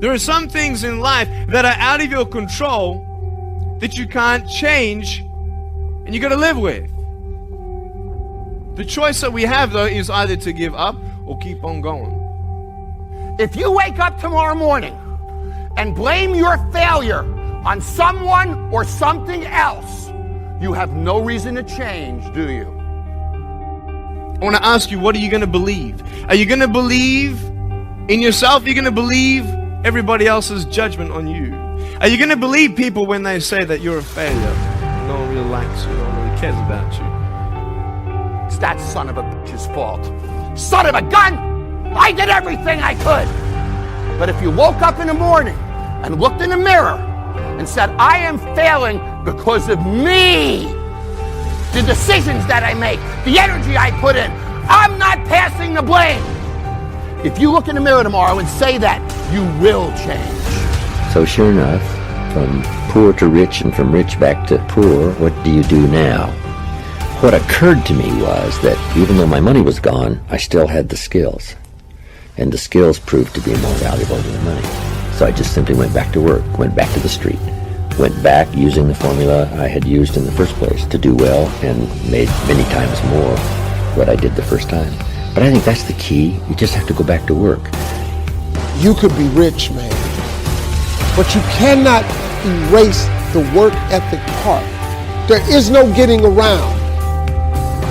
There are some things in life that are out of your control that you can't change and you got to live with. The choice that we have, though, is either to give up or keep on going. If you wake up tomorrow morning and blame your failure on someone or something else, you have no reason to change, do you? I want to ask you, what are you going to believe? Are you going to believe in yourself? Are you going to believe everybody else's judgment on you? Are you going to believe people when they say that you're a failure? No one really likes you, no one really cares about you. It's that son of a bitch's fault. Son of a gun! I did everything I could. But if you woke up in the morning and looked in the mirror and said, I am failing because of me, the decisions that I make, the energy I put in, I'm not passing the blame. If you look in the mirror tomorrow and say that, you will change. So sure enough, from poor to rich and from rich back to poor, what do you do now? What occurred to me was that even though my money was gone, I still had the skills. And the skills proved to be more valuable than the money. So I just simply went back to work, went back to the street, went back using the formula I had used in the first place to do well and made many times more what I did the first time. But I think that's the key. You just have to go back to work. You could be rich, man, but you cannot erase the work ethic part. There is no getting around.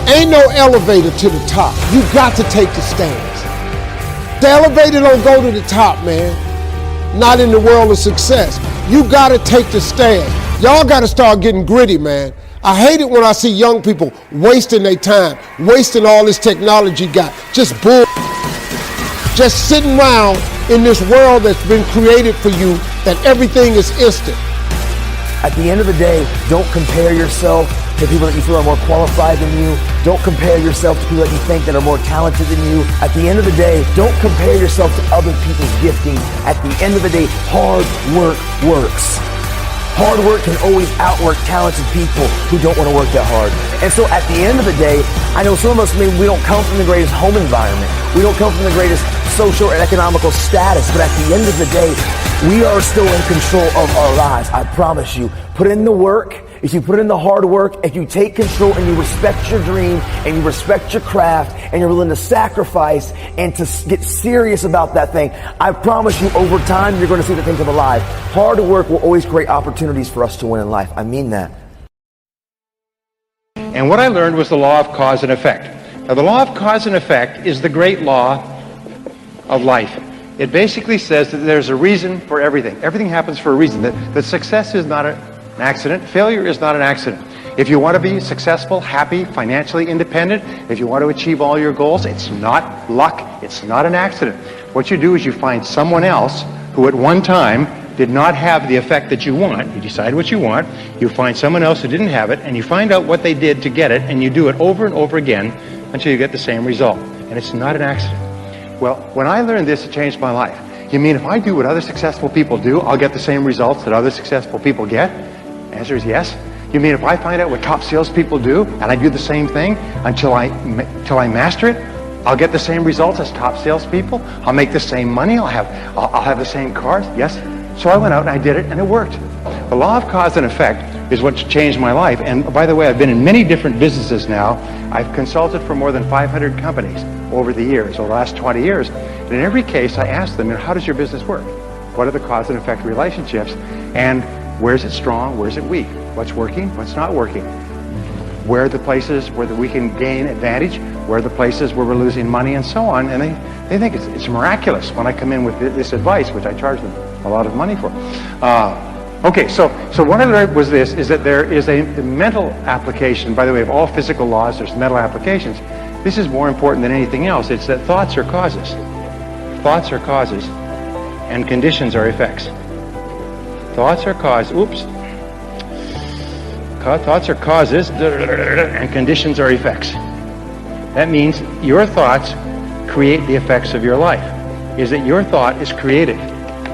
Ain't no elevator to the top. You got to take the stairs. The elevator don't go to the top, man. Not in the world of success. You got to take the stairs. Y'all got to start getting gritty, man. I hate it when I see young people wasting their time, wasting all this technology got, just bull, just sitting around in this world that's been created for you, that everything is instant. At the end of the day, don't compare yourself to people that you feel are more qualified than you. Don't compare yourself to people that you think that are more talented than you. At the end of the day, don't compare yourself to other people's gifting. At the end of the day, hard work works. Hard work can always outwork talented people who don't want to work that hard. And so at the end of the day, I know some of us, maybe we don't come from the greatest home environment. We don't come from the greatest social and economical status, but at the end of the day, we are still in control of our lives. I promise you. Put in the work. If you put in the hard work, if you take control and you respect your dream and you respect your craft and you're willing to sacrifice and to get serious about that thing, I promise you over time you're going to see the thing come alive. Hard work will always create opportunities for us to win in life. I mean that. And what I learned was the law of cause and effect. Now, the law of cause and effect is the great law of life. It basically says that there's a reason for everything. Everything happens for a reason. That success is not an accident. Failure is not an accident. If you want to be successful, happy, financially independent, if you want to achieve all your goals, it's not luck. It's not an accident. What you do is you find someone else who at one time did not have the effect that you want. You decide what you want. You find someone else who didn't have it, and you find out what they did to get it, and you do it over and over again until you get the same result. And it's not an accident. Well, when I learned this, it changed my life. You mean if I do what other successful people do, I'll get the same results that other successful people get? Answer is yes. You mean if I find out what top salespeople do and I do the same thing until I master it, I'll get the same results as top salespeople? I'll make the same money? I'll have the same cars? Yes. So I went out and I did it, and it worked. The law of cause and effect is what changed my life. And by the way, I've been in many different businesses now. I've consulted for more than 500 companies over the years, over the last 20 years. And in every case, I ask them, how does your business work? What are the cause and effect relationships? And where is it strong? Where is it weak? What's working? What's not working? Where are the places where we can gain advantage? Where are the places where we're losing money, and so on? And they think it's miraculous when I come in with this advice, which I charge them a lot of money for. Okay, so what I learned was this, is that there is a mental application. By the way, of all physical laws, there's mental applications. This is more important than anything else. It's that thoughts are causes. Thoughts are causes, and conditions are effects. Thoughts are causes, thoughts are causes, and conditions are effects. That means your thoughts create the effects of your life. Is that your thought is creative.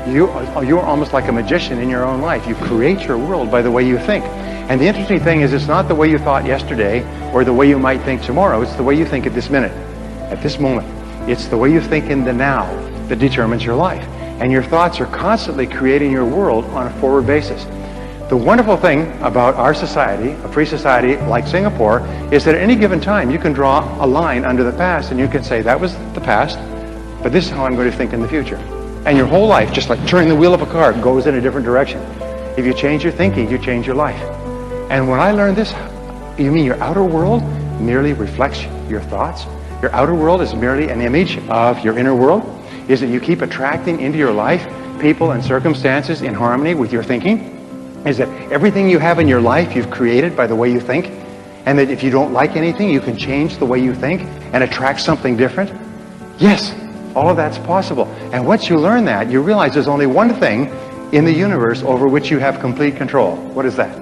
You're almost like a magician in your own life. You create your world by the way you think. And the interesting thing is, it's not the way you thought yesterday or the way you might think tomorrow. It's the way you think at this minute, at this moment. It's the way you think in the now that determines your life. and your thoughts are constantly creating your world on a forward basis. The wonderful thing about our society, a free society like Singapore, is that at any given time you can draw a line under the past and you can say, that was the past, but this is how I'm going to think in the future. And your whole life, just like turning the wheel of a car, goes in a different direction. If you change your thinking, you change your life. And when I learned this, you mean your outer world merely reflects your thoughts? Your outer world is merely an image of your inner world? Is that you keep attracting into your life people and circumstances in harmony with your thinking? Is that everything you have in your life you've created by the way you think? And that if you don't like anything, you can change the way you think and attract something different? Yes, all of that's possible. And once you learn that, you realize there's only one thing in the universe over which you have complete control. What is that?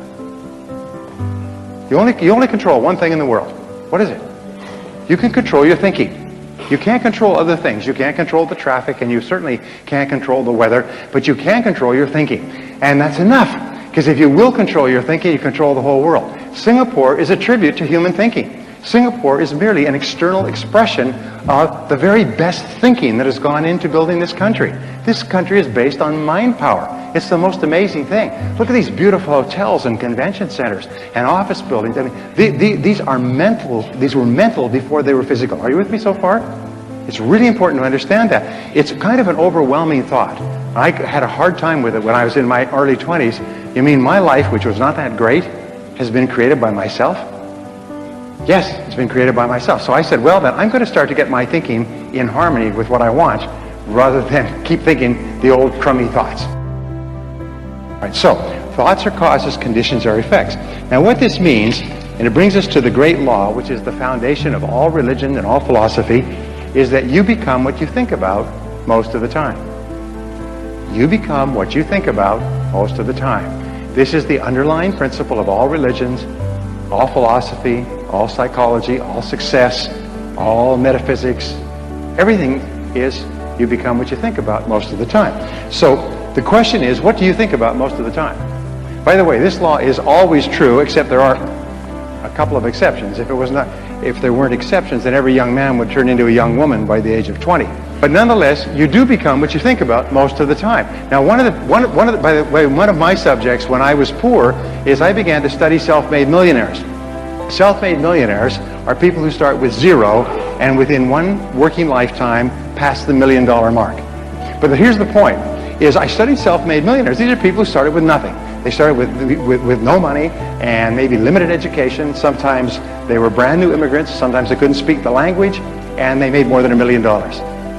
You only control one thing in the world. What is it? You can control your thinking. You can't control other things. You can't control the traffic, and you certainly can't control the weather, but you can control your thinking. And that's enough. Because if you will control your thinking, you control the whole world. Singapore is a tribute to human thinking. Singapore is merely an external expression of the very best thinking that has gone into building this country. This country is based on mind power. It's the most amazing thing. Look at these beautiful hotels and convention centers and office buildings. I mean, these are mental. These were mental before they were physical. Are you with me so far? It's really important to understand that. It's kind of an overwhelming thought. I had a hard time with it when I was in my early 20s. You mean my life, which was not that great, has been created by myself? Yes, it's been created by myself. So I said, well, then I'm going to start to get my thinking in harmony with what I want, rather than keep thinking the old crummy thoughts. All right, so thoughts are causes, conditions are effects. Now what this means, and it brings us to the great law, which is the foundation of all religion and all philosophy, is that you become what you think about most of the time. You become what you think about most of the time. This is the underlying principle of all religions, all philosophy, all psychology, all success, all metaphysics. Everything is you become what you think about most of the time. So the question is, what do you think about most of the time? By the way, this law is always true, except there are a couple of exceptions. If there weren't exceptions, then every young man would turn into a young woman by the age of 20. But nonetheless, you do become what you think about most of the time. Now, by the way, one of my subjects when I was poor is I began to study self-made millionaires. Self-made millionaires are people who start with zero and within one working lifetime pass the $1 million mark. But here's the point, is I studied self-made millionaires. These are people who started with nothing. They started with no money and maybe limited education. Sometimes they were brand new immigrants. Sometimes they couldn't speak the language, and they made more than $1 million.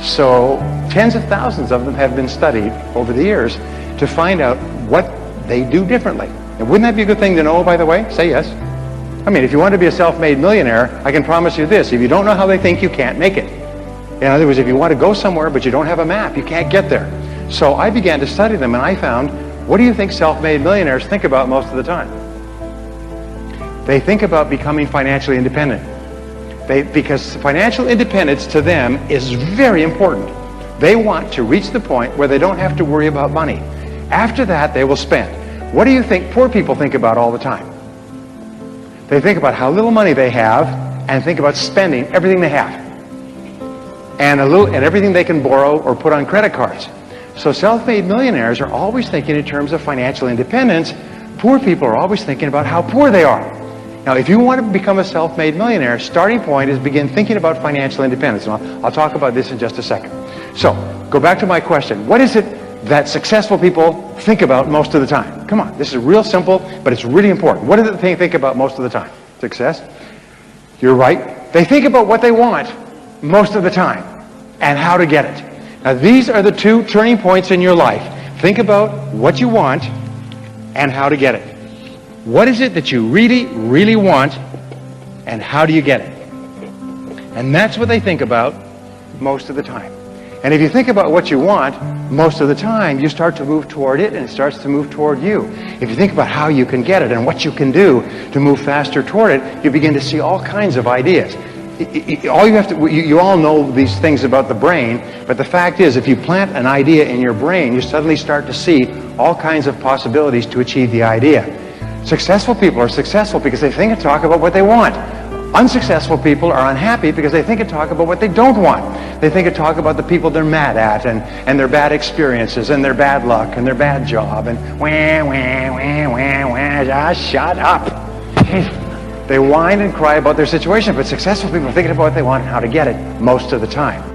So tens of thousands of them have been studied over the years to find out what they do differently. And wouldn't that be a good thing to know, by the way? Say yes. I mean, if you want to be a self-made millionaire, I can promise you this. If you don't know how they think, you can't make it. In other words, if you want to go somewhere but you don't have a map, you can't get there. So I began to study them, and I found, what do you think self-made millionaires think about most of the time? They think about becoming financially independent. Because financial independence to them is very important. They want to reach the point where they don't have to worry about money. After that, they will spend. What do you think poor people think about all the time? They think about how little money they have and think about spending everything they have. And everything they can borrow or put on credit cards. So self-made millionaires are always thinking in terms of financial independence. Poor people are always thinking about how poor they are. Now, if you want to become a self-made millionaire, starting point is begin thinking about financial independence. And I'll talk about this in just a second. So, go back to my question. What is it that successful people think about most of the time? Come on, this is real simple, but it's really important. What do they think about most of the time? Success? You're right. They think about what they want most of the time and how to get it. Now, these are the two turning points in your life. Think about what you want and how to get it. What is it that you really, really want, and how do you get it? And that's what they think about most of the time. And if you think about what you want most of the time, you start to move toward it, and it starts to move toward you. If you think about how you can get it and what you can do to move faster toward it, you begin to see all kinds of ideas. You all know these things about the brain, but the fact is, if you plant an idea in your brain, you suddenly start to see all kinds of possibilities to achieve the idea. Successful people are successful because they think and talk about what they want Unsuccessful people are unhappy because they think and talk about what they don't want. They think and talk about the people they're mad at and their bad experiences and their bad luck and their bad job and just shut up. They whine and cry about their situation, but successful people are thinking about what they want and how to get it most of the time.